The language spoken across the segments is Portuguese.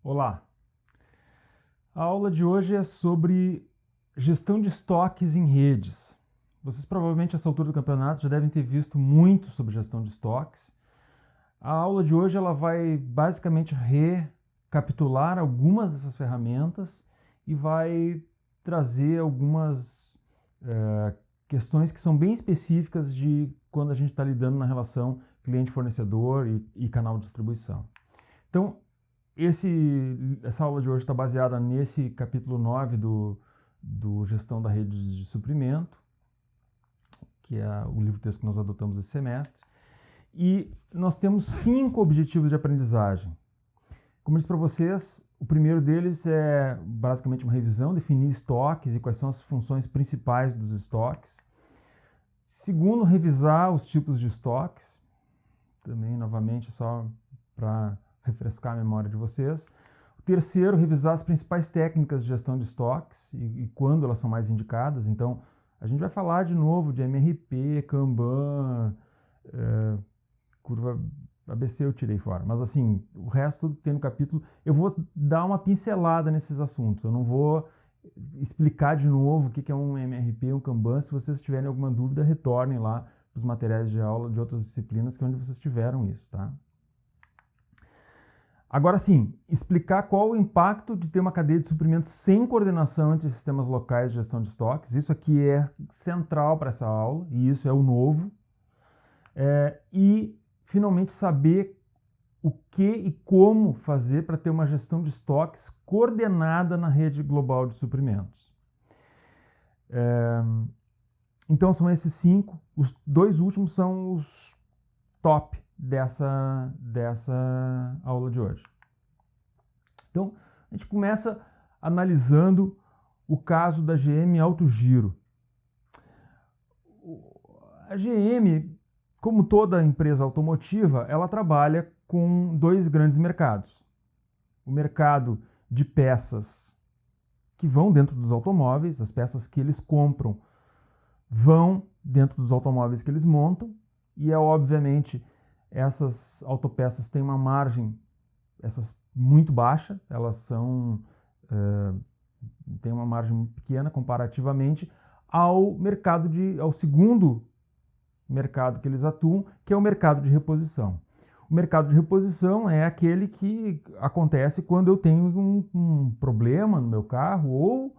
Olá! A aula de hoje é sobre gestão de estoques em redes. Vocês provavelmente, a essa altura do campeonato, já devem ter visto muito sobre gestão de estoques. A aula de hoje ela vai basicamente recapitular algumas dessas ferramentas e vai trazer algumas questões que são bem específicas de quando a gente está lidando na relação cliente-fornecedor e canal de distribuição. Então, essa aula de hoje está baseada nesse capítulo 9 do Gestão da Rede de Suprimento, que é o livro-texto que nós adotamos esse semestre. E nós temos 5 objetivos de aprendizagem. Como eu disse para vocês, o primeiro deles é basicamente uma revisão, definir estoques e quais são as funções principais dos estoques. Segundo, revisar os tipos de estoques. Também, novamente, só para refrescar a memória de vocês. O terceiro, revisar as principais técnicas de gestão de estoques e quando elas são mais indicadas. Então, a gente vai falar de novo de MRP, Kanban, curva ABC eu tirei fora. Mas assim, o resto tudo que tem no capítulo, eu vou dar uma pincelada nesses assuntos. Eu não vou explicar de novo o que é um MRP, um Kanban. Se vocês tiverem alguma dúvida, retornem lá para os materiais de aula de outras disciplinas, que é onde vocês tiveram isso, tá? Agora sim, explicar qual o impacto de ter uma cadeia de suprimentos sem coordenação entre sistemas locais de gestão de estoques. Isso aqui é central para essa aula, e isso é o novo. E, finalmente, saber o que e como fazer para ter uma gestão de estoques coordenada na rede global de suprimentos. Então, são esses 5. Os 2 últimos são os top dessa aula de hoje. Então, a gente começa analisando o caso da GM Alto Giro. A GM, como toda empresa automotiva, ela trabalha com 2 grandes mercados. O mercado de peças que vão dentro dos automóveis, as peças que eles compram vão dentro dos automóveis que eles montam, e obviamente essas autopeças têm uma margem muito baixa, elas têm uma margem muito pequena comparativamente ao segundo mercado que eles atuam, que é o mercado de reposição. O mercado de reposição é aquele que acontece quando eu tenho um problema no meu carro ou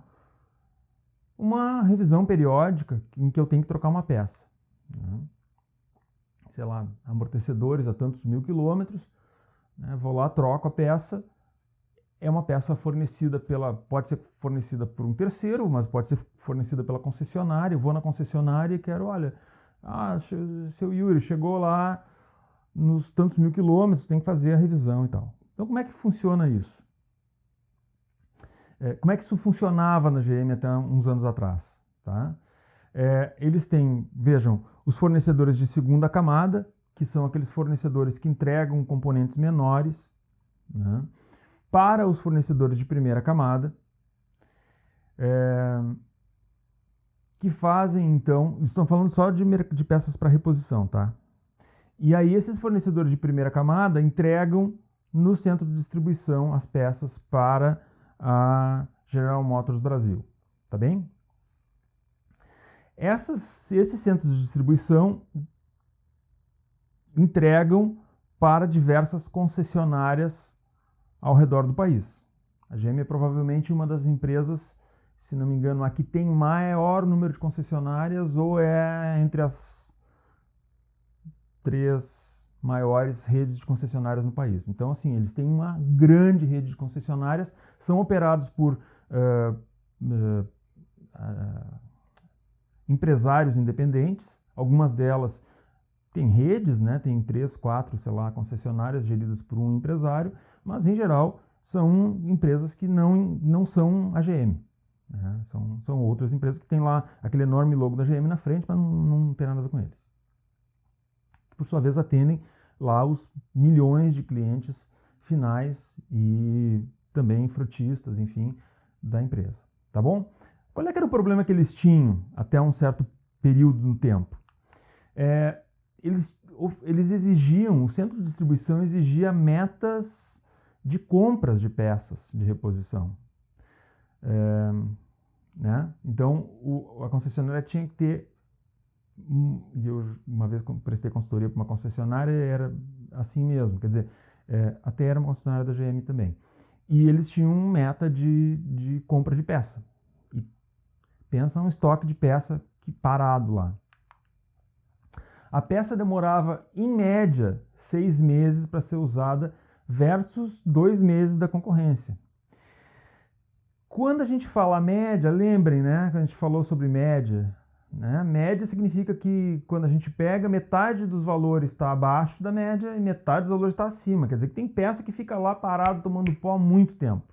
uma revisão periódica em que eu tenho que trocar uma peça. Sei lá, amortecedores a tantos mil quilômetros, vou lá, troco a peça. É uma peça fornecida pode ser fornecida por um terceiro, mas pode ser fornecida pela concessionária. Eu vou na concessionária e quero, olha, seu Yuri, chegou lá nos tantos mil quilômetros, tem que fazer a revisão e tal. Então, como é que funciona isso? Como é que isso funcionava na GM até uns anos atrás? Tá? Eles têm, vejam, os fornecedores de segunda camada, que são aqueles fornecedores que entregam componentes menores, né, para os fornecedores de primeira camada, que fazem, então, estão falando só de peças para reposição, tá? E aí esses fornecedores de primeira camada entregam no centro de distribuição as peças para a General Motors Brasil, tá bem? Esses centros de distribuição entregam para diversas concessionárias ao redor do país. A GM é provavelmente uma das empresas, se não me engano, a que tem maior número de concessionárias, ou é entre as 3 maiores redes de concessionárias no país. Então, assim, eles têm uma grande rede de concessionárias, são operados por empresários independentes. Algumas delas têm redes, né? Tem 3, 4, sei lá, concessionárias geridas por um empresário, mas em geral são empresas que não são a GM. Né? São outras empresas que têm lá aquele enorme logo da GM na frente, mas não tem nada a ver com eles. Por sua vez, atendem lá os milhões de clientes finais e também frotistas, enfim, da empresa. Tá bom? Qual é que era o problema que eles tinham até um certo período no tempo? Eles exigiam, o centro de distribuição exigia metas de compras de peças de reposição. Né? Então, a concessionária tinha que ter, e eu uma vez prestei consultoria para uma concessionária, era assim mesmo, quer dizer, até era uma concessionária da GM também. E eles tinham meta de compra de peça. E pensa um estoque de peça parado lá. A peça demorava, em média, 6 meses para ser usada versus 2 meses da concorrência. Quando a gente fala média, lembrem, né, que a gente falou sobre média, né? Média significa que quando a gente pega, metade dos valores está abaixo da média e metade dos valores está acima. Quer dizer que tem peça que fica lá parado tomando pó há muito tempo.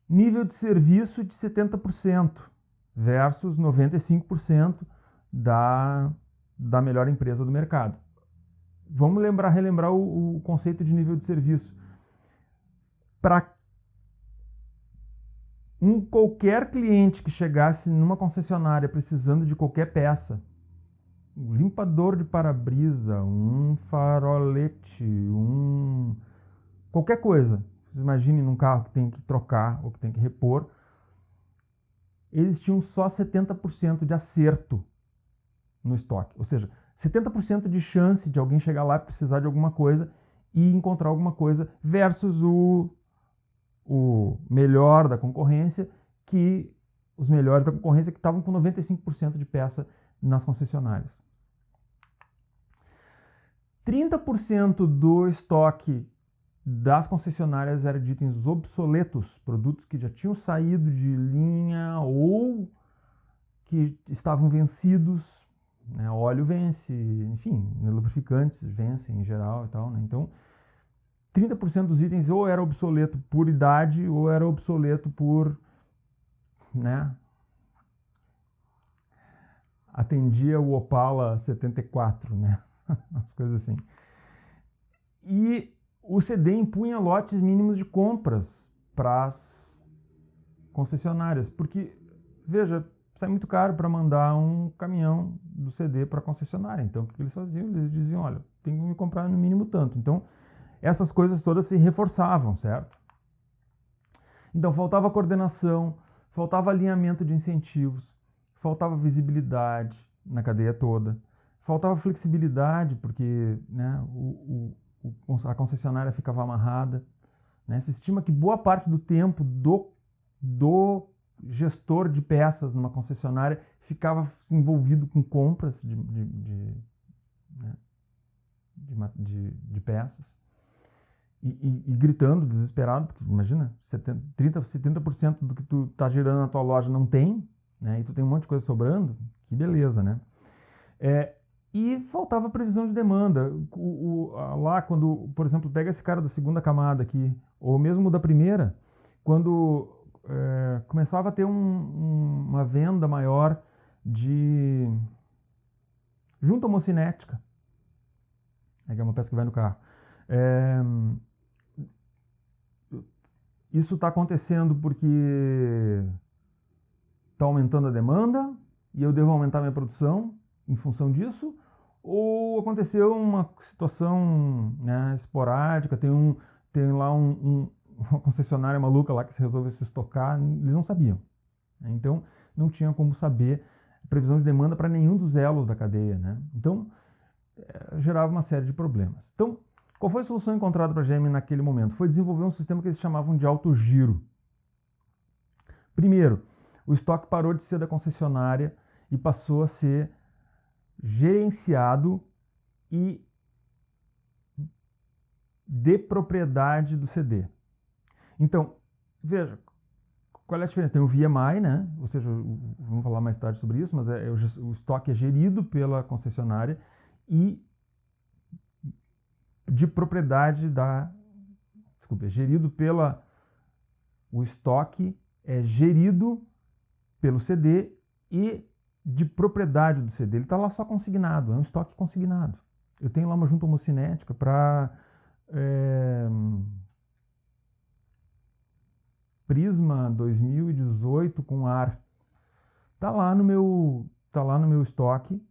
Nível de serviço de 70% versus 95% da melhor empresa do mercado. Vamos relembrar o conceito de nível de serviço. Para qualquer cliente que chegasse numa concessionária precisando de qualquer peça, um limpador de para-brisa, um farolete, qualquer coisa, vocês imaginem num carro que tem que trocar ou que tem que repor, eles tinham só 70% de acerto no estoque, ou seja, 70% de chance de alguém chegar lá e precisar de alguma coisa e encontrar alguma coisa versus o melhor da concorrência, que os melhores da concorrência que estavam com 95% de peça nas concessionárias. 30% do estoque das concessionárias eram de itens obsoletos, produtos que já tinham saído de linha ou que estavam vencidos, né? Óleo vence, enfim, lubrificantes vencem em geral e tal, né? Então, 30% dos itens ou era obsoleto por idade ou era obsoleto por, né, atendia o Opala 74, né, as coisas assim. E o CD impunha lotes mínimos de compras para as concessionárias, porque, veja, sai muito caro para mandar um caminhão do CD para a concessionária. Então, o que eles faziam? Eles diziam, olha, tem que me comprar no mínimo tanto. Então, essas coisas todas se reforçavam, certo? Então, faltava coordenação, faltava alinhamento de incentivos, faltava visibilidade na cadeia toda, faltava flexibilidade, porque, né, a concessionária ficava amarrada, né? Se estima que boa parte do tempo do gestor de peças numa concessionária ficava envolvido com compras de peças. E gritando, desesperado, porque imagina, 70% do que tu tá girando na tua loja não tem, né? E tu tem um monte de coisa sobrando, que beleza, né? E faltava previsão de demanda. Lá, quando, por exemplo, pega esse cara da segunda camada aqui, ou mesmo da primeira, quando começava a ter uma venda maior de junta homocinética, que é uma peça que vai no carro. Isso está acontecendo porque está aumentando a demanda e eu devo aumentar minha produção em função disso? Ou aconteceu uma situação, né, esporádica, tem lá uma concessionária maluca lá que se resolve se estocar, eles não sabiam. Então, não tinha como saber previsão de demanda para nenhum dos elos da cadeia, né? Então, gerava uma série de problemas. Então, qual foi a solução encontrada para a GM naquele momento? Foi desenvolver um sistema que eles chamavam de alto giro. Primeiro, o estoque parou de ser da concessionária e passou a ser gerenciado e de propriedade do CD. Então, veja, qual é a diferença? Tem o VMI, né? Ou seja, vamos falar mais tarde sobre isso, mas o estoque é gerido pela concessionária e de propriedade da... Desculpa, é gerido pela... O estoque é gerido pelo CD e de propriedade do CD. Ele está lá só consignado, é um estoque consignado. Eu tenho lá uma junta homocinética para Prisma 2018 com ar. Tá lá no meu estoque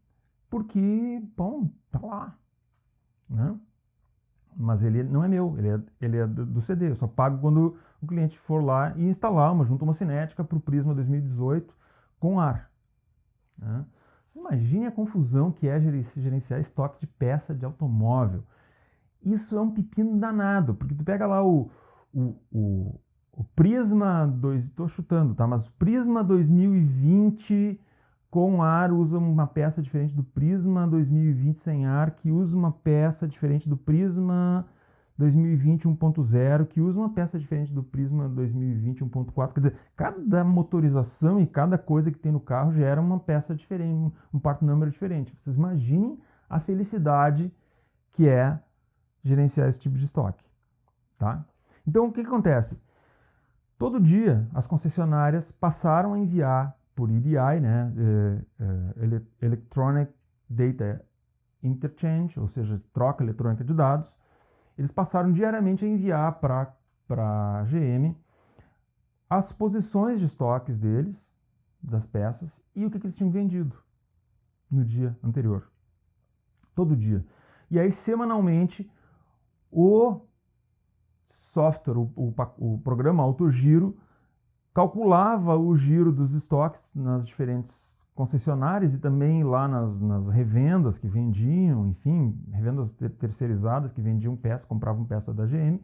porque, bom, tá lá, né? mas ele não é meu, ele é do CD. Eu só pago quando o cliente for lá e instalar junto uma cinética para o Prisma 2018 com ar. Né? Vocês imaginem a confusão que é gerenciar estoque de peça de automóvel. Isso é um pepino danado, porque tu pega lá o Prisma 2, estou chutando, tá? Mas o Prisma 2020 com ar usa uma peça diferente do Prisma 2020 sem ar, que usa uma peça diferente do Prisma 2020 1.0, que usa uma peça diferente do Prisma 2020 1.4. Quer dizer, cada motorização e cada coisa que tem no carro gera uma peça diferente, um part number diferente. Vocês imaginem a felicidade que é gerenciar esse tipo de estoque, tá? Então, o que acontece? Todo dia, as concessionárias passaram a enviar por EDI, né, Electronic Data Interchange, ou seja, troca eletrônica de dados. Eles passaram diariamente a enviar para a GM as posições de estoques deles, das peças, e o que eles tinham vendido no dia anterior. Todo dia. E aí, semanalmente, o software, o programa Autogiro, calculava o giro dos estoques nas diferentes concessionárias e também lá nas revendas que vendiam, enfim, revendas terceirizadas que vendiam peça, compravam peça da GM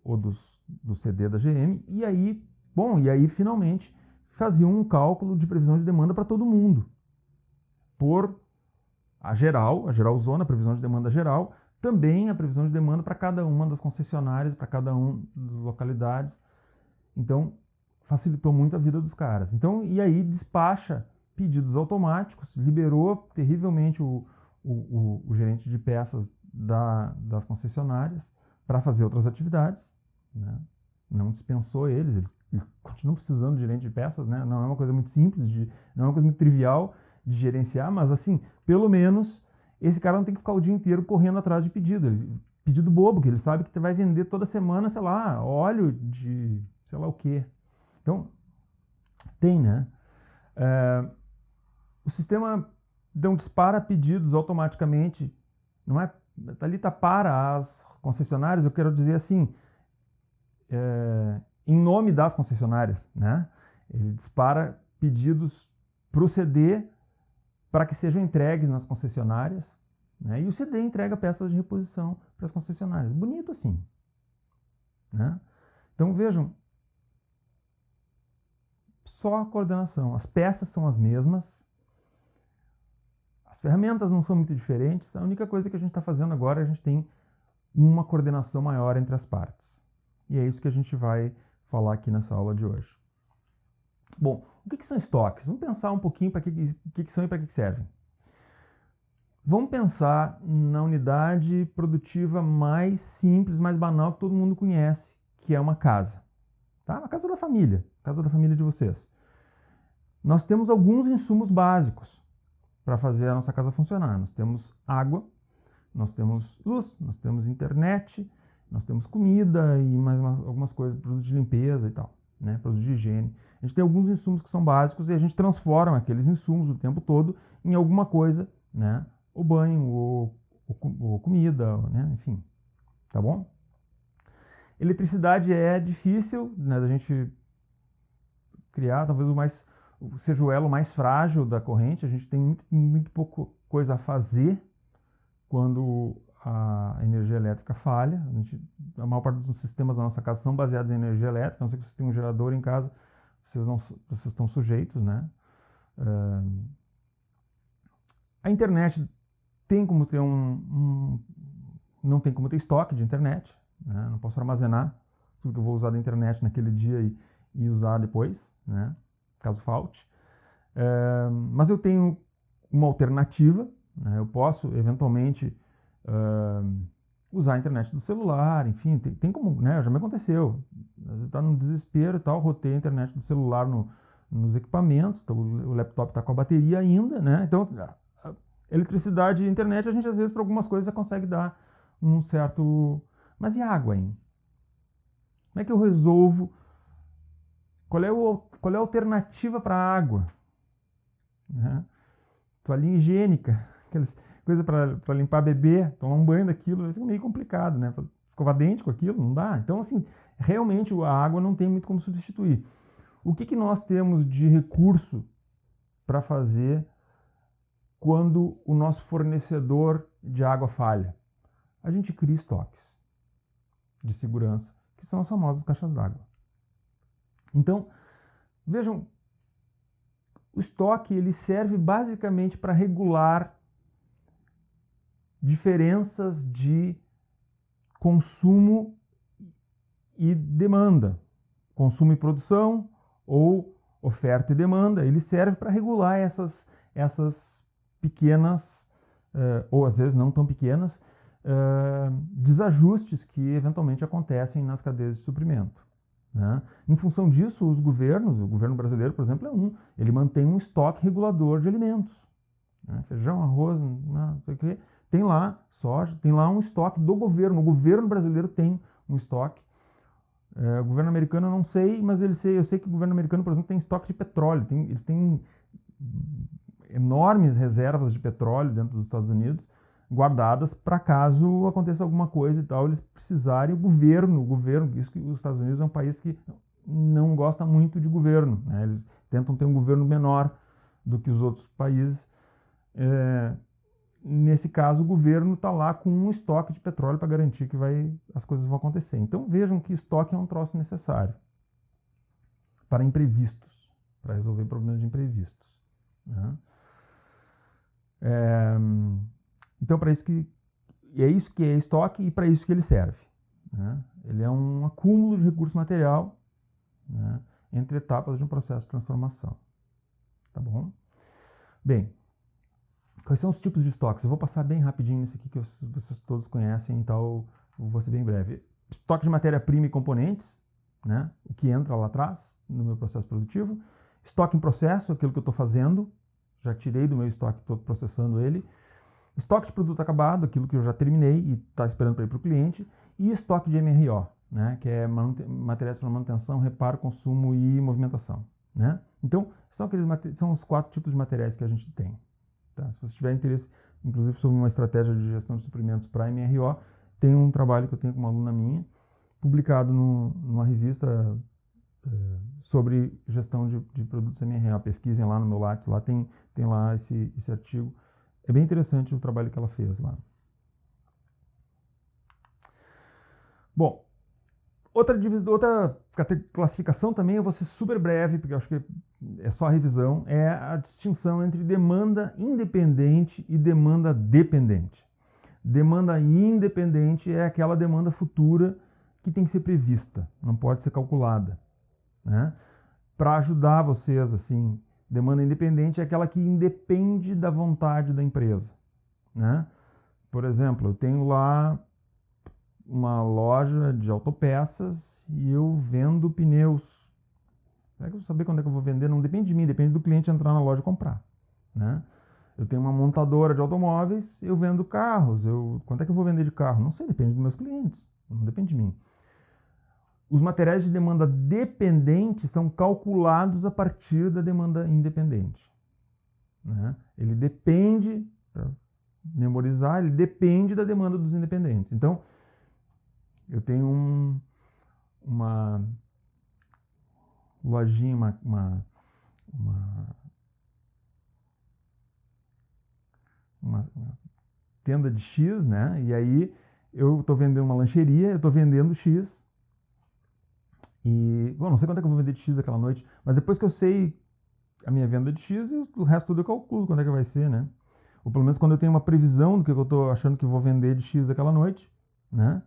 ou do CD da GM, e aí, finalmente faziam um cálculo de previsão de demanda para todo mundo, por a geralzona, a previsão de demanda geral, também a previsão de demanda para cada uma das concessionárias, para cada uma das localidades. Então, facilitou muito a vida dos caras. Então, e aí despacha pedidos automáticos, liberou terrivelmente o gerente de peças das concessionáririas para fazer outras atividades, né? Não dispensou eles continuam precisando de gerente de peças, né? Não é uma coisa muito simples, não é uma coisa muito trivial de gerenciar, mas assim, pelo menos esse cara não tem que ficar o dia inteiro correndo atrás de pedido bobo, que ele sabe que vai vender toda semana, sei lá, óleo de sei lá o quê. Então, tem, né? O sistema então dispara pedidos automaticamente, não é? Ali tá para as concessionárias, eu quero dizer assim, em nome das concessionárias, né? Ele dispara pedidos para o CD para que sejam entregues nas concessionárias, né? E o CD entrega peças de reposição para as concessionárias. Bonito assim, né? Então vejam, só a coordenação. As peças são as mesmas, as ferramentas não são muito diferentes, a única coisa que a gente está fazendo agora é a gente tem uma coordenação maior entre as partes. E é isso que a gente vai falar aqui nessa aula de hoje. Bom, o que são estoques? Vamos pensar um pouquinho para que são e para que servem. Vamos pensar na unidade produtiva mais simples, mais banal que todo mundo conhece, que é uma casa. Tá? Uma casa da família de vocês. Nós temos alguns insumos básicos para fazer a nossa casa funcionar. Nós temos água, nós temos luz, nós temos internet, nós temos comida e mais algumas coisas, produtos de limpeza e tal, né? Produtos de higiene. A gente tem alguns insumos que são básicos e a gente transforma aqueles insumos o tempo todo em alguma coisa, né? Ou banho, ou comida, né? Enfim, tá bom? Eletricidade é difícil, né, da gente criar, talvez seja o elo mais frágil da corrente. A gente tem muito pouca coisa a fazer quando a energia elétrica falha. A maior parte dos sistemas da nossa casa são baseados em energia elétrica, a não ser que vocês tenham um gerador em casa, vocês estão sujeitos, né? A internet tem como ter não tem como ter estoque de internet, né? Não posso armazenar tudo que eu vou usar da internet naquele dia e usar depois, né? Caso falte. Mas eu tenho uma alternativa, né? Eu posso eventualmente usar a internet do celular, enfim, tem como, né? Já me aconteceu. Às vezes está no desespero e tal, rotei a internet do celular nos equipamentos, então o laptop está com a bateria ainda, né? Então, eletricidade e internet, a gente às vezes para algumas coisas já consegue dar um certo... Mas e água, hein? Como é que eu resolvo? Qual é a alternativa para a água? Né? Toalhinha higiênica, aquelas coisa para limpar bebê, tomar um banho daquilo, vai ser meio complicado, né? Escovar dente com aquilo, não dá. Então, assim, realmente a água não tem muito como substituir. O que nós temos de recurso para fazer quando o nosso fornecedor de água falha? A gente cria estoques de segurança, que são as famosas caixas d'água. Então, vejam, o estoque ele serve basicamente para regular diferenças de consumo e demanda, consumo e produção ou oferta e demanda. Ele serve para regular essas pequenas, ou às vezes não tão pequenas, desajustes que eventualmente acontecem nas cadeias de suprimento. Né? Em função disso, os governos, o governo brasileiro, por exemplo, ele mantém um estoque regulador de alimentos. Né? Feijão, arroz, não sei o quê. Tem lá soja, tem lá um estoque do governo. O governo brasileiro tem um estoque. O governo americano eu não sei, mas eu sei que o governo americano, por exemplo, tem estoque de petróleo. Eles têm enormes reservas de petróleo dentro dos Estados Unidos, guardadas para caso aconteça alguma coisa e tal, eles precisarem, o governo, isso que os Estados Unidos é um país que não gosta muito de governo, né? Eles tentam ter um governo menor do que os outros países. Nesse caso, o governo está lá com um estoque de petróleo para garantir que as coisas vão acontecer. Então vejam que estoque é um troço necessário para imprevistos, para resolver problemas de imprevistos. Né? Então, é isso que é estoque e para isso que ele serve. Né? Ele é um acúmulo de recurso material, né, entre etapas de um processo de transformação. Tá bom? Bem, quais são os tipos de estoques? Eu vou passar bem rapidinho nisso aqui que vocês todos conhecem, então eu vou ser bem breve. Estoque de matéria-prima e componentes, né, o que entra lá atrás no meu processo produtivo. Estoque em processo, aquilo que eu estou fazendo, já tirei do meu estoque, estou processando ele. Estoque de produto acabado, aquilo que eu já terminei e está esperando para ir para o cliente. E estoque de MRO, né, que é materiais para manutenção, reparo, consumo e movimentação. Né? Então, são os 4 tipos de materiais que a gente tem. Tá? Se você tiver interesse, inclusive, sobre uma estratégia de gestão de suprimentos para MRO, tem um trabalho que eu tenho com uma aluna minha, publicado numa revista sobre gestão de produtos MRO. Pesquisem lá no meu Lattes, lá tem lá esse artigo. É bem interessante o trabalho que ela fez lá. Bom, outra classificação também, eu vou ser super breve, porque eu acho que é só a revisão, é a distinção entre demanda independente e demanda dependente. Demanda independente é aquela demanda futura que tem que ser prevista, não pode ser calculada. Né? Para ajudar vocês, assim, demanda independente é aquela que independe da vontade da empresa. Né? Por exemplo, eu tenho lá uma loja de autopeças e eu vendo pneus. Será que eu vou saber quando é que eu vou vender? Não depende de mim, depende do cliente entrar na loja e comprar. Né? Eu tenho uma montadora de automóveis, eu vendo carros. Quanto é que eu vou vender de carro? Não sei, depende dos meus clientes, não depende de mim. Os materiais de demanda dependente são calculados a partir da demanda independente. Né? Ele depende, para memorizar, ele depende da demanda dos independentes. Então, eu tenho uma lojinha, uma tenda de X, né? E aí eu estou vendendo uma lancheria, eu estou vendendo X. E, bom, não sei quanto é que eu vou vender de X aquela noite, mas depois que eu sei a minha venda de X, o resto tudo eu calculo quando é que vai ser, né? Ou pelo menos quando eu tenho uma previsão do que eu estou achando que vou vender de X aquela noite, né?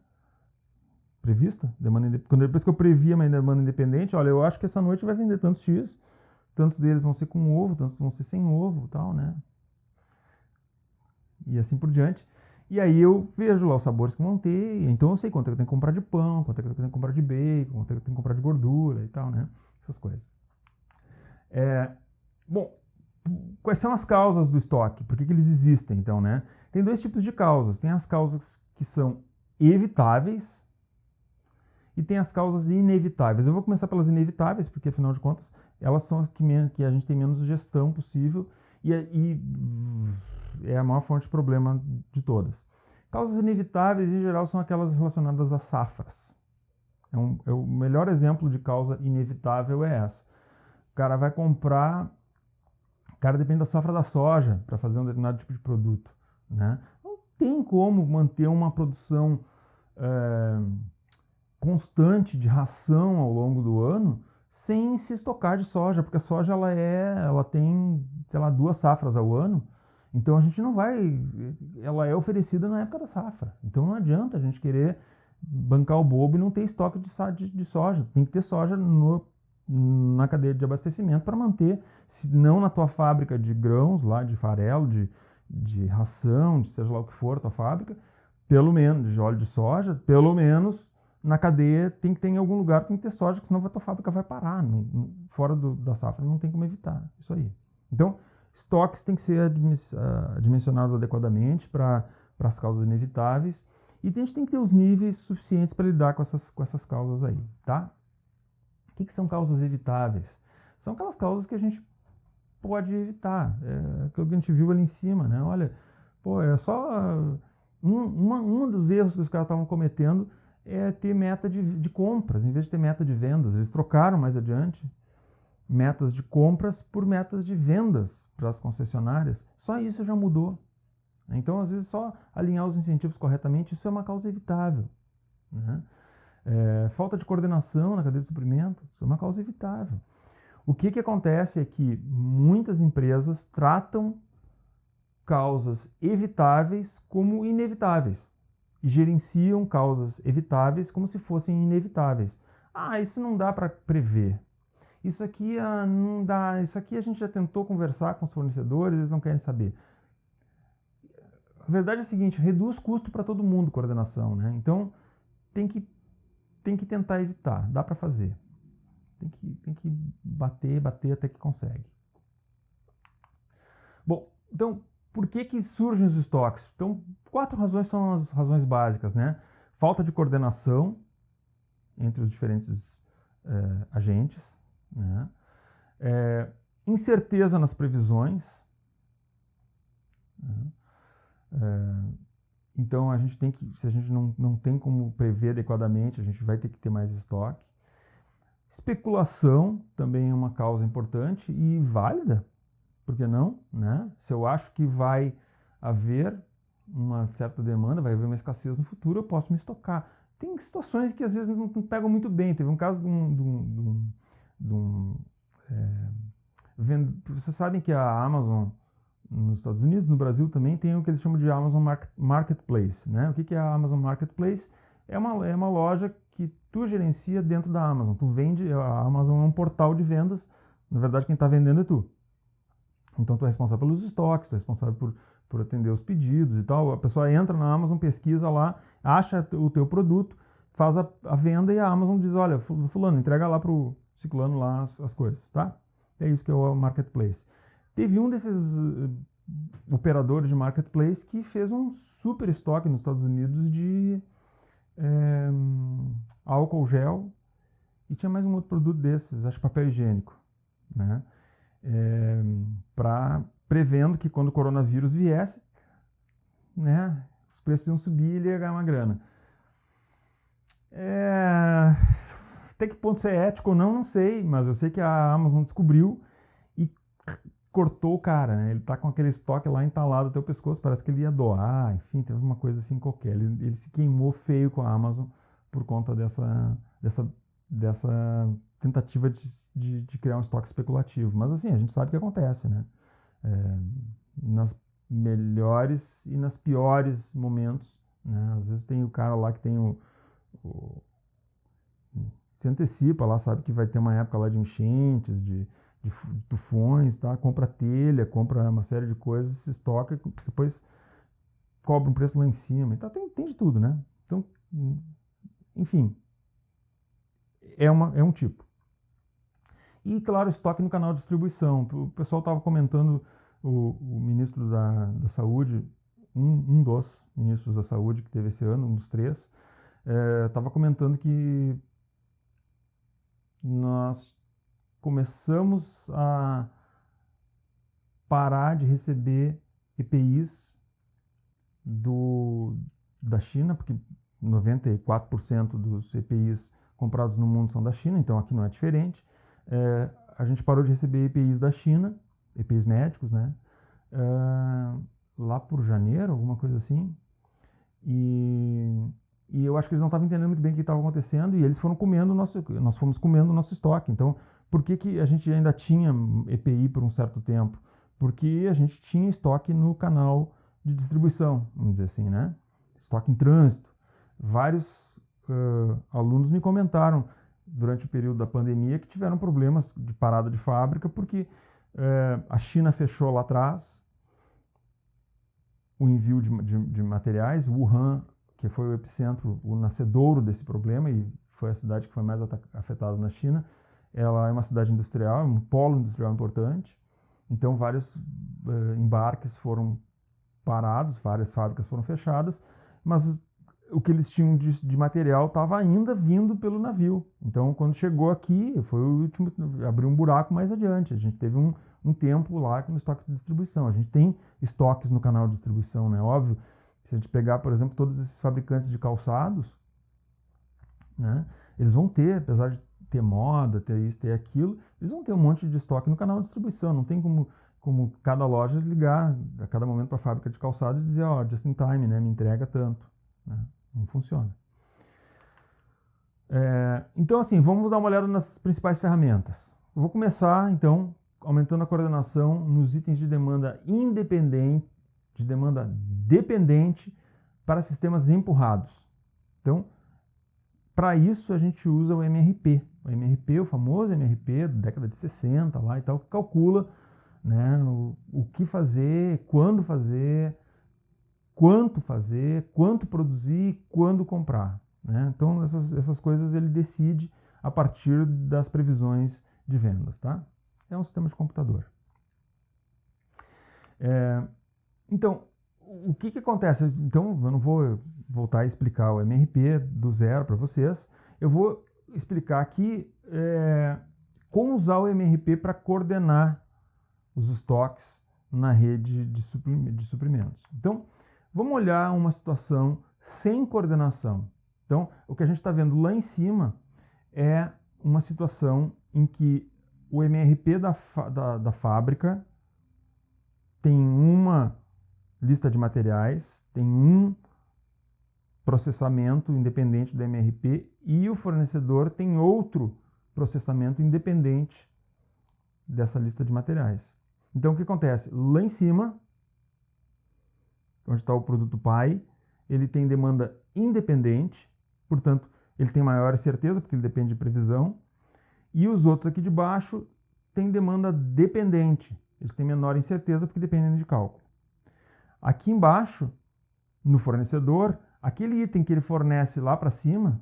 Prevista, depois que eu previ a minha demanda independente, olha, eu acho que essa noite vai vender tantos X, tantos deles vão ser com ovo, tantos vão ser sem ovo, tal, né? E assim por diante. E aí eu vejo lá os sabores que vão ter, então eu sei quanto é que eu tenho que comprar de pão, quanto é que eu tenho que comprar de bacon, quanto é que eu tenho que comprar de gordura e tal, né? Essas coisas. Bom, quais são as causas do estoque? Por que eles existem, então, né? Tem 2 tipos de causas. Tem as causas que são evitáveis e tem as causas inevitáveis. Eu vou começar pelas inevitáveis, porque afinal de contas, elas são as que a gente tem menos gestão possível e é a maior fonte de problema de todas. Causas inevitáveis, em geral, são aquelas relacionadas a safras. O melhor exemplo de causa inevitável é essa. O cara vai comprar, o cara depende da safra da soja para fazer um determinado tipo de produto, né? Não tem como manter uma produção constante de ração ao longo do ano sem se estocar de soja, porque a soja ela tem, sei lá, 2 safras ao ano, então a gente não vai, ela é oferecida na época da safra, então não adianta a gente querer bancar o bobo e não ter estoque de soja, tem que ter soja na cadeia de abastecimento para manter, se não na tua fábrica de grãos, lá de farelo, de ração, de seja lá o que for a tua fábrica, pelo menos, de óleo de soja, pelo menos na cadeia tem que ter em algum lugar, tem que ter soja, que senão a tua fábrica vai parar. Fora da safra não tem como evitar isso aí. Então, estoques têm que ser dimensionados adequadamente para as causas inevitáveis e a gente tem que ter os níveis suficientes para lidar com essas causas aí, tá? O que são causas evitáveis? São aquelas causas que a gente pode evitar. É aquilo que a gente viu ali em cima, né? Olha, pô, é só um dos erros que os caras estavam cometendo é ter meta de compras, em vez de ter meta de vendas. Eles trocaram mais adiante metas de compras por metas de vendas para as concessionárias. Só isso já mudou. Então, às vezes, só alinhar os incentivos corretamente, isso é uma causa evitável, né? Falta de coordenação na cadeia de suprimento, isso é uma causa evitável. O que acontece é que muitas empresas tratam causas evitáveis como inevitáveis e gerenciam causas evitáveis como se fossem inevitáveis. Ah, isso não dá para prever. Isso aqui não dá, isso aqui a gente já tentou conversar com os fornecedores, eles não querem saber. A verdade é a seguinte, reduz custo para todo mundo coordenação, né? Então tem que tentar evitar, dá para fazer. Tem que bater até que consegue. Bom, então, por que surgem os estoques? Então, 4 razões são as razões básicas, né? Falta de coordenação entre os diferentes agentes, né? Incerteza nas previsões, né? Então, a gente tem que, se a gente não tem como prever adequadamente, a gente vai ter que ter mais estoque. Especulação também é uma causa importante e válida, por que não, né? Se eu acho que vai haver uma certa demanda, vai haver uma escassez no futuro, eu posso me estocar. Tem situações que às vezes não pegam muito bem. Teve um caso vocês sabem que a Amazon nos Estados Unidos, no Brasil também, tem o que eles chamam de Amazon Marketplace, né? O que é a Amazon Marketplace? É uma loja que tu gerencia dentro da Amazon. Tu vende, a Amazon é um portal de vendas. Na verdade, quem está vendendo é tu. Então, tu é responsável pelos estoques, tu é responsável por atender os pedidos e tal. A pessoa entra na Amazon, pesquisa lá, acha o teu produto, faz a venda e a Amazon diz, olha, fulano, entrega lá pro ciclano lá as coisas, tá? É isso que é o Marketplace. Teve um desses operadores de Marketplace que fez um super estoque nos Estados Unidos de álcool gel e tinha mais um outro produto desses, acho papel higiênico, né? Prevendo que quando o coronavírus viesse, né, os preços iam subir e ele ia ganhar uma grana. Até que ponto isso é ético ou não sei, mas eu sei que a Amazon descobriu e cortou o cara, né? Ele tá com aquele estoque lá entalado até o pescoço, parece que ele ia doar, enfim, teve uma coisa assim qualquer. Ele se queimou feio com a Amazon por conta dessa tentativa de criar um estoque especulativo. Mas assim, a gente sabe o que acontece, né? Nas melhores e nas piores momentos, né? Às vezes tem o cara lá que tem se antecipa lá, sabe que vai ter uma época lá de enchentes, de tufões, tá? Compra telha, compra uma série de coisas, se estoca e depois cobra um preço lá em cima. Então tem de tudo, né? Então, enfim, é um tipo. E, claro, estoque no canal de distribuição. O pessoal estava comentando, o ministro da Saúde, um dos ministros da Saúde que teve esse ano, um dos 3, estava comentando que nós começamos a parar de receber EPIs da China, porque 94% dos EPIs comprados no mundo são da China, então aqui não é diferente. A gente parou de receber EPIs da China, EPIs médicos, né? Lá por janeiro, alguma coisa assim. E eu acho que eles não estavam entendendo muito bem o que estava acontecendo e eles foram comendo nós fomos comendo o nosso estoque. Então, por que a gente ainda tinha EPI por um certo tempo? Porque a gente tinha estoque no canal de distribuição, vamos dizer assim, né? Estoque em trânsito. Vários alunos me comentaram durante o período da pandemia que tiveram problemas de parada de fábrica porque a China fechou lá atrás o envio de materiais. Wuhan, que foi o epicentro, o nascedouro desse problema e foi a cidade que foi mais afetada na China, ela é uma cidade industrial, um polo industrial importante, então vários embarques foram parados, várias fábricas foram fechadas, mas o que eles tinham de material estava ainda vindo pelo navio. Então, quando chegou aqui, foi o último, abriu um buraco mais adiante. A gente teve um tempo lá no estoque de distribuição. A gente tem estoques no canal de distribuição, né? Óbvio, se a gente pegar, por exemplo, todos esses fabricantes de calçados, né? Eles vão ter, apesar de ter moda, ter isso, ter aquilo, eles vão ter um monte de estoque no canal de distribuição. Não tem como cada loja ligar a cada momento para a fábrica de calçados e dizer, ó, just in time, né? Me entrega tanto, né? Não funciona. Então, assim, vamos dar uma olhada nas principais ferramentas. Eu vou começar, então, aumentando a coordenação nos itens de demanda independente, de demanda dependente para sistemas empurrados. Então, para isso a gente usa o MRP. O MRP, o famoso MRP da década de 60 lá e tal, que calcula, né, o que fazer, quando fazer, quanto produzir, quando comprar, né? Então essas coisas ele decide a partir das previsões de vendas, tá? É um sistema de computador. Então, o que acontece? Então, eu não vou voltar a explicar o MRP do zero para vocês. Eu vou explicar aqui como usar o MRP para coordenar os estoques na rede de suprimentos. Então, vamos olhar uma situação sem coordenação. Então, o que a gente está vendo lá em cima é uma situação em que o MRP da fábrica tem uma lista de materiais, tem um processamento independente do MRP e o fornecedor tem outro processamento independente dessa lista de materiais. Então, o que acontece? Lá em cima, onde está o produto pai, ele tem demanda independente, portanto, ele tem maior certeza, porque ele depende de previsão, e os outros aqui de baixo têm demanda dependente, eles têm menor incerteza, porque dependem de cálculo. Aqui embaixo, no fornecedor, aquele item que ele fornece lá para cima,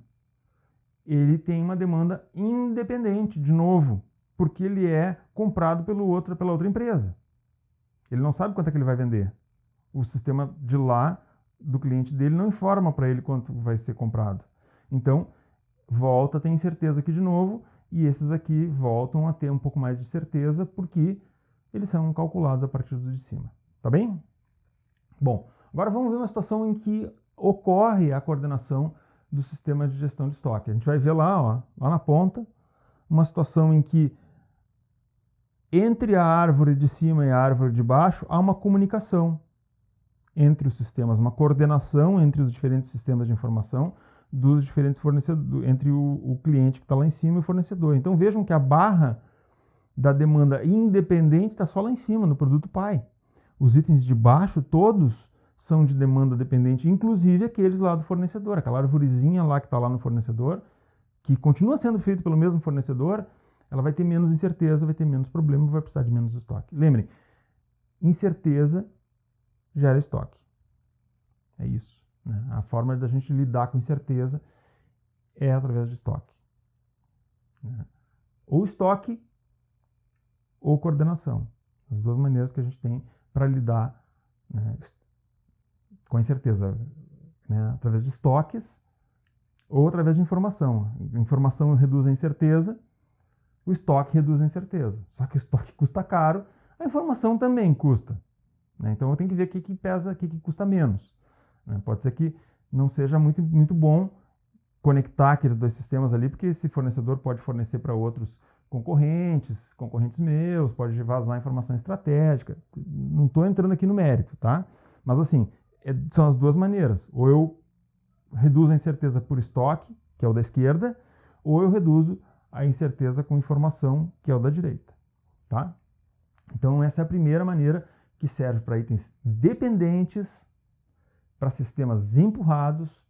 ele tem uma demanda independente, de novo, porque ele é comprado pela outra empresa. Ele não sabe quanto é que ele vai vender. O sistema de lá, do cliente dele, não informa para ele quanto vai ser comprado. Então, volta a ter incerteza aqui de novo, e esses aqui voltam a ter um pouco mais de certeza, porque eles são calculados a partir do de cima. Tá bem? Bom, agora vamos ver uma situação em que ocorre a coordenação do sistema de gestão de estoque. A gente vai ver lá, ó, lá na ponta, uma situação em que entre a árvore de cima e a árvore de baixo há uma comunicação entre os sistemas, uma coordenação entre os diferentes sistemas de informação dos diferentes fornecedores, entre o cliente que está lá em cima e o fornecedor. Então vejam que a barra da demanda independente está só lá em cima, no produto pai. Os itens de baixo, todos, são de demanda dependente, inclusive aqueles lá do fornecedor, aquela arvorezinha lá que está lá no fornecedor, que continua sendo feito pelo mesmo fornecedor, ela vai ter menos incerteza, vai ter menos problema, vai precisar de menos estoque. Lembrem, incerteza gera estoque. É isso, né? A forma da gente lidar com incerteza é através de estoque, né? Ou estoque ou coordenação. As duas maneiras que a gente tem para lidar, né, com a incerteza, né, através de estoques ou através de informação. A informação reduz a incerteza, o estoque reduz a incerteza. Só que o estoque custa caro, a informação também custa. né? Então eu tenho que ver o que pesa, o que custa menos, né? Pode ser que não seja muito bom conectar aqueles dois sistemas ali, porque esse fornecedor pode fornecer para outros concorrentes meus, pode vazar informação estratégica. Não estou entrando aqui no mérito, tá? Mas assim, são as duas maneiras. Ou eu reduzo a incerteza por estoque, que é o da esquerda, ou eu reduzo a incerteza com informação, que é o da direita, tá? Então essa é a primeira maneira que serve para itens dependentes, para sistemas empurrados,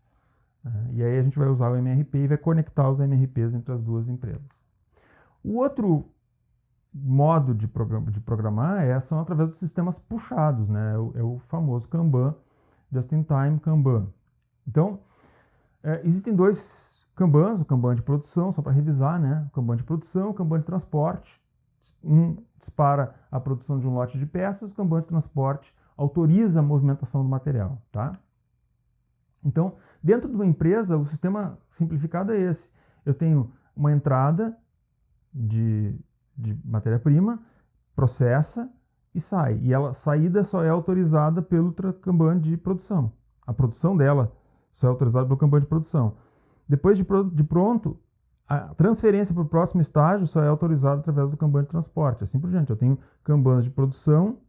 né? E aí a gente vai usar o MRP e vai conectar os MRPs entre as duas empresas. O outro modo de programar são através dos sistemas puxados, né? É o famoso Kanban, Just-in-Time Kanban. Então, existem dois Kanbans, o Kanban de produção, só para revisar, né? O Kanban de produção, o Kanban de transporte. Um dispara a produção de um lote de peças, o Kanban de transporte autoriza a movimentação do material, tá? Então, dentro de uma empresa, o sistema simplificado é esse. Eu tenho uma entrada de matéria-prima, processa e sai. E a saída só é autorizada pelo Kanban de produção. A produção dela só é autorizada pelo Kanban de produção. Depois de pronto, a transferência para o próximo estágio só é autorizada através do Kanban de transporte. Assim por diante. Eu tenho Kanbans de produção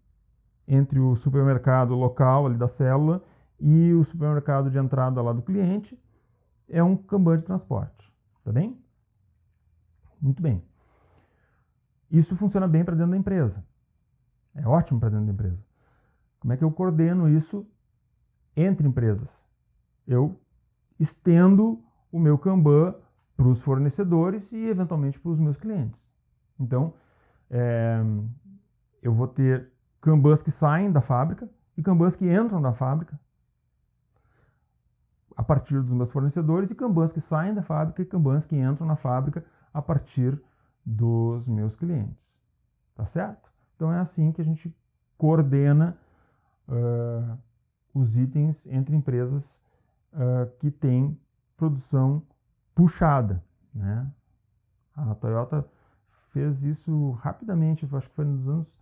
entre o supermercado local ali da célula e o supermercado de entrada lá do cliente. É um Kanban de transporte. Tá bem? Muito bem. Isso funciona bem para dentro da empresa. É ótimo para dentro da empresa. Como é que eu coordeno isso entre empresas? Eu estendo o meu Kanban para os fornecedores e, eventualmente, para os meus clientes. Então, eu vou ter Kanbans que saem da fábrica e Kanbans que entram da fábrica a partir dos meus fornecedores e Kanbans que saem da fábrica e Kanbans que entram na fábrica a partir dos meus clientes. Tá certo? Então é assim que a gente coordena os itens entre empresas que têm produção puxada, né? A Toyota fez isso rapidamente, acho que foi nos anos...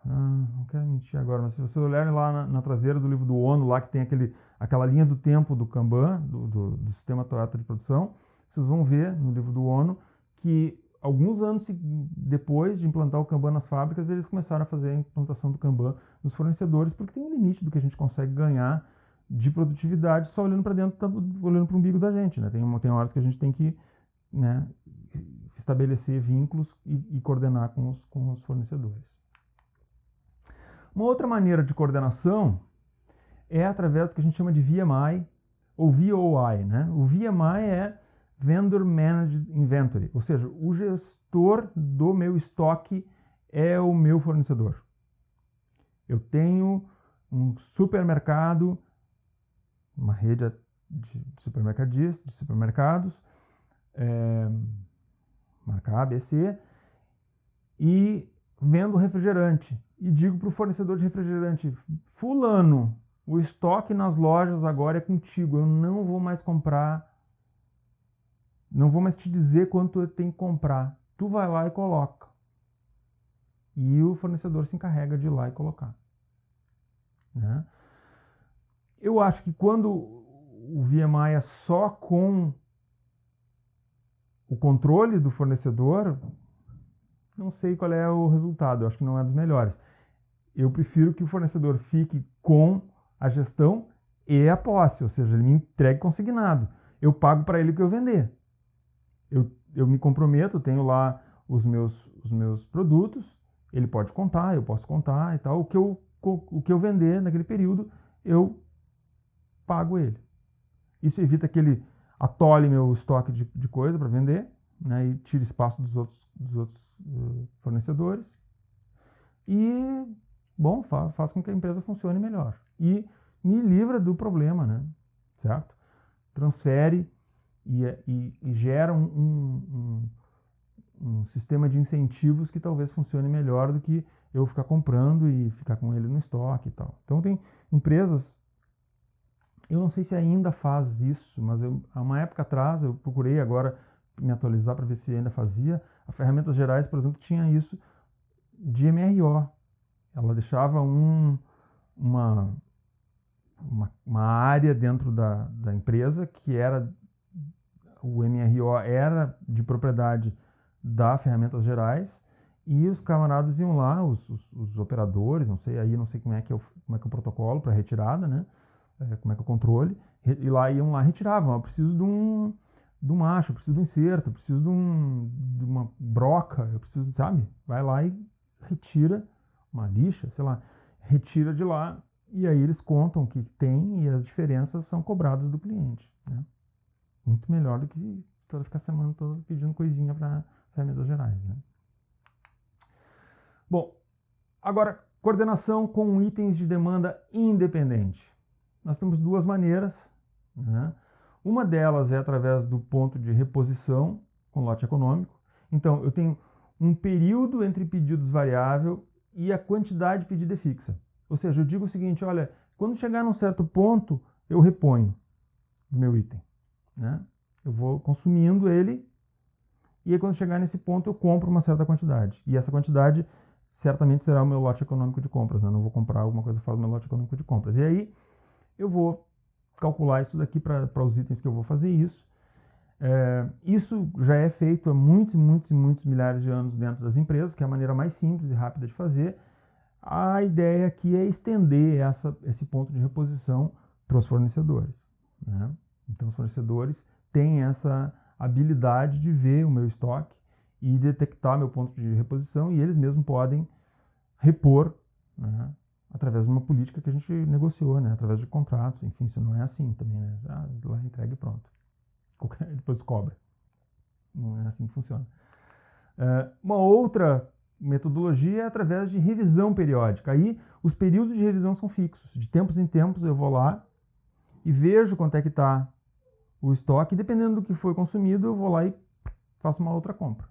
não quero mentir agora, mas se você olhar lá na traseira do livro do Ono, lá que tem aquela linha do tempo do Kanban, do sistema Toyota de produção, vocês vão ver no livro do Ono que alguns anos depois de implantar o Kanban nas fábricas, eles começaram a fazer a implantação do Kanban nos fornecedores, porque tem um limite do que a gente consegue ganhar de produtividade só olhando para dentro, olhando para o umbigo da gente, né? Tem horas que a gente tem que, né, estabelecer vínculos e coordenar com os fornecedores. Uma outra maneira de coordenação é através do que a gente chama de VMI ou VOI, né? O VMI é Vendor Managed Inventory, ou seja, o gestor do meu estoque é o meu fornecedor. Eu tenho um supermercado, uma rede de supermercados, marca ABC, e vendo refrigerante. E digo para o fornecedor de refrigerante, fulano, o estoque nas lojas agora é contigo, eu não vou mais comprar, não vou mais te dizer quanto eu tenho que comprar. Tu vai lá e coloca. E o fornecedor se encarrega de ir lá e colocar, né? Eu acho que quando o VMI é só com o controle do fornecedor, não sei qual é o resultado, eu acho que não é dos melhores. Eu prefiro que o fornecedor fique com a gestão e a posse, ou seja, ele me entregue consignado. Eu pago para ele o que eu vender. Eu me comprometo, tenho lá os meus produtos, ele pode contar, eu posso contar e tal. O que eu vender naquele período, eu pago ele. Isso evita que ele atole meu estoque de coisa para vender, né, e tire espaço dos outros fornecedores. E, bom, faz com que a empresa funcione melhor. E me livra do problema, né? Certo? Transfere e gera um sistema de incentivos que talvez funcione melhor do que eu ficar comprando e ficar com ele no estoque e tal. Então tem empresas, eu não sei se ainda faz isso, mas há uma época atrás eu procurei agora me atualizar para ver se ainda fazia. A Ferramentas Gerais, por exemplo, tinha isso de MRO. Ela deixava uma área dentro da empresa que era, o MRO era de propriedade da Ferramentas Gerais, e os camaradas iam lá, os operadores, não sei como é que é o protocolo para retirada, né? Como é que é o controle, e lá iam lá e retiravam. Eu preciso de um macho, eu preciso de um inserto, eu preciso de uma broca, eu preciso, sabe? Vai lá e retira uma lixa, sei lá, retira de lá, e aí eles contam o que tem e as diferenças são cobradas do cliente, né? Muito melhor do que ficar a semana toda pedindo coisinha para Ferramentas Gerais, né? Bom, agora, coordenação com itens de demanda independente. Nós temos duas maneiras, né? Uma delas é através do ponto de reposição com lote econômico. Então, eu tenho um período entre pedidos variável e a quantidade pedida é fixa. Ou seja, eu digo o seguinte, olha, quando chegar num certo ponto, eu reponho do meu item, né? Eu vou consumindo ele, e aí quando chegar nesse ponto eu compro uma certa quantidade. E essa quantidade certamente será o meu lote econômico de compras, né? Eu não vou comprar alguma coisa fora do meu lote econômico de compras. E aí eu vou calcular isso daqui para os itens que eu vou fazer isso. Isso já é feito há muitos milhares de anos dentro das empresas, que é a maneira mais simples e rápida de fazer. A ideia aqui é estender esse ponto de reposição para os fornecedores, né? Então os fornecedores têm essa habilidade de ver o meu estoque e detectar meu ponto de reposição, e eles mesmos podem repor, né, através de uma política que a gente negociou, né, através de contratos. Enfim, isso não é assim também, né? Já lá entrega e pronto. Depois cobra. Não é assim que funciona. Uma outra metodologia é através de revisão periódica. Aí os períodos de revisão são fixos. De tempos em tempos eu vou lá e vejo quanto é que está o estoque, e dependendo do que foi consumido, eu vou lá e faço uma outra compra,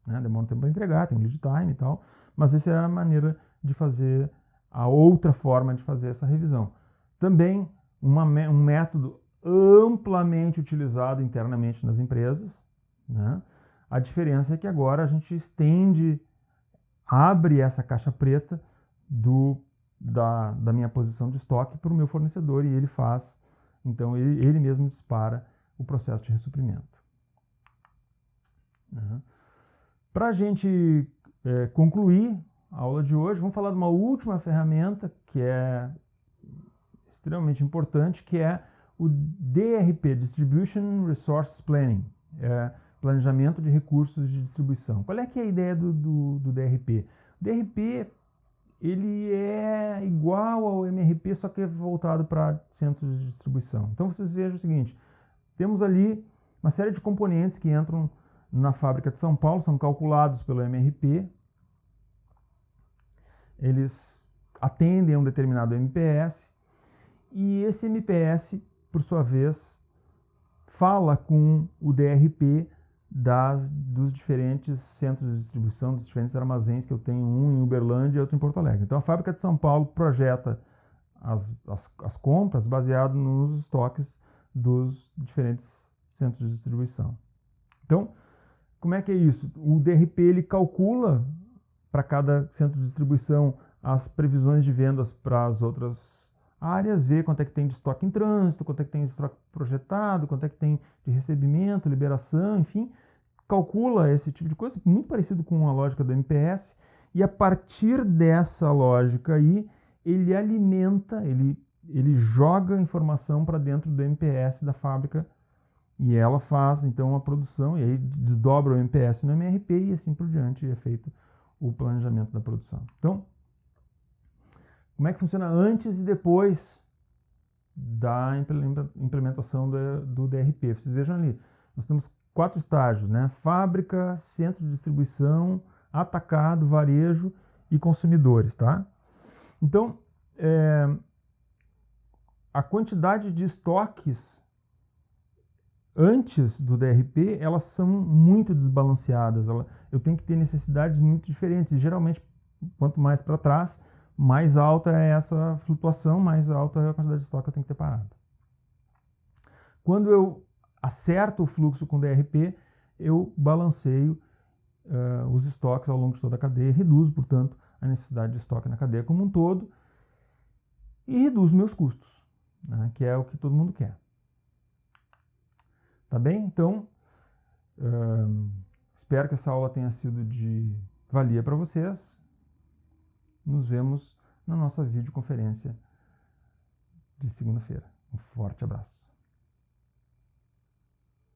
né? Demora um tempo para entregar, tem um lead time e tal, mas essa é a maneira de fazer, a outra forma de fazer essa revisão. Também um método amplamente utilizado internamente nas empresas, né? A diferença é que agora a gente abre essa caixa preta da minha posição de estoque para o meu fornecedor, e ele faz, então ele mesmo dispara o processo de ressuprimento. Uhum. Para a gente concluir a aula de hoje, vamos falar de uma última ferramenta que é extremamente importante, que é o DRP, Distribution Resource Planning, planejamento de recursos de distribuição. Qual é que é a ideia do DRP? O DRP ele é igual ao MRP, só que é voltado para centros de distribuição. Então vocês vejam o seguinte, temos ali uma série de componentes que entram na fábrica de São Paulo, são calculados pelo MRP, eles atendem a um determinado MPS, e esse MPS, por sua vez, fala com o DRP dos diferentes centros de distribuição, dos diferentes armazéns, que eu tenho, um em Uberlândia e outro em Porto Alegre. Então a fábrica de São Paulo projeta as compras baseado nos estoques dos diferentes centros de distribuição. Então, como é que é isso? O DRP ele calcula para cada centro de distribuição as previsões de vendas para as outras áreas, vê quanto é que tem de estoque em trânsito, quanto é que tem de estoque projetado, quanto é que tem de recebimento, liberação, enfim, calcula esse tipo de coisa, muito parecido com a lógica do MPS, e a partir dessa lógica aí, ele alimenta, ele joga informação para dentro do MPS da fábrica, e ela faz então a produção, e aí desdobra o MPS no MRP, e assim por diante é feito o planejamento da produção. Então, como é que funciona antes e depois da implementação do DRP? Vocês vejam ali, nós temos 4 estágios, né? Fábrica, centro de distribuição, atacado, varejo e consumidores, tá? Então, a quantidade de estoques antes do DRP, elas são muito desbalanceadas. Eu tenho que ter necessidades muito diferentes, e geralmente, quanto mais para trás, mais alta é essa flutuação, mais alta é a quantidade de estoque que eu tenho que ter parado. Quando eu acerto o fluxo com DRP, eu balanceio os estoques ao longo de toda a cadeia, reduzo, portanto, a necessidade de estoque na cadeia como um todo e reduz meus custos, né, que é o que todo mundo quer. Tá bem? Então, espero que essa aula tenha sido de valia para vocês. Nos vemos na nossa videoconferência de segunda-feira. Um forte abraço.